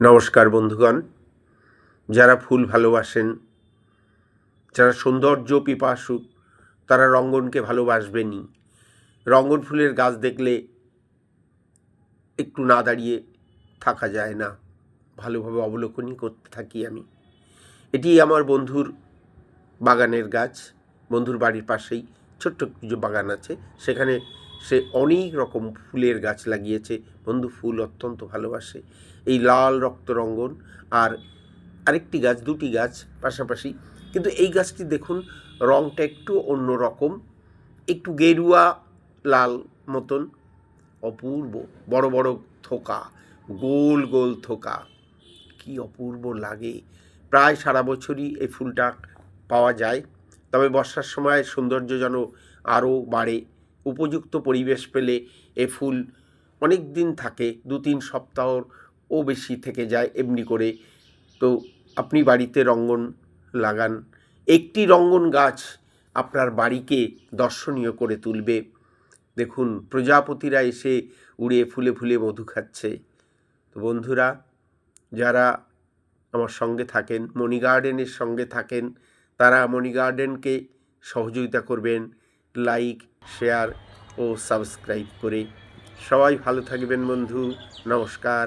নমস্কার বন্ধুগণ, যারা ফুল ভালোবাসেন, যারা সৌন্দর্য পিপাসু, তারা রঙ্গনকে ভালোবাসবেনই। রঙ্গন ফুলের গাছ দেখলে একটু না দাঁড়িয়ে থাকা যায় না, ভালোভাবে অবলোকনই করতে থাকি আমি। এটি আমার বন্ধুর বাগানের গাছ। বন্ধুর বাড়ির পাশেই ছোট্ট কিছু বাগান আছে, সেখানে সে অনেক রকম ফুলের গাছ লাগিয়েছে। বন্ধু ফুল অত্যন্ত ভালোবাসে। এই লাল রক্ত রঙ্গন আর আরেকটি গাছ, দুটি গাছ পাশাপাশি, কিন্তু এই গাছটি দেখুন রঙটা একটু অন্য রকম, একটু গেরুয়া লাল মতন, অপূর্ব। বড় বড় থোকা, গোল গোল থোকা, কি অপূর্ব লাগে। প্রায় সারা বছরই এই ফুলটা পাওয়া যায়, তবে বর্ষার সময় সৌন্দর্য যেন আরও বাড়ে। উপযুক্ত পরিবেশ পেলে এ ফুল অনেক দিন থাকে, 2-3 সপ্তাহও বেশি থেকে যায় এমনি করে। তো আপনি বাড়িতে রঙ্গন লাগান, একটি রঙ্গন গাছ আপনার বাড়িকে দর্শনীয় করে তুলবে। দেখুন প্রজাপতিরা এসে উড়ে ফুলে ফুলে মধু খাচ্ছে। তো বন্ধুরা, যারা আমার সঙ্গে থাকেন, মণি গার্ডেনের সঙ্গে থাকেন, তারা মণি গার্ডেনকে সহযোগিতা করবেন লাইক, শেয়ার ও সাবস্ক্রাইব করে। সবাই ভালো থাকবেন বন্ধু। নমস্কার।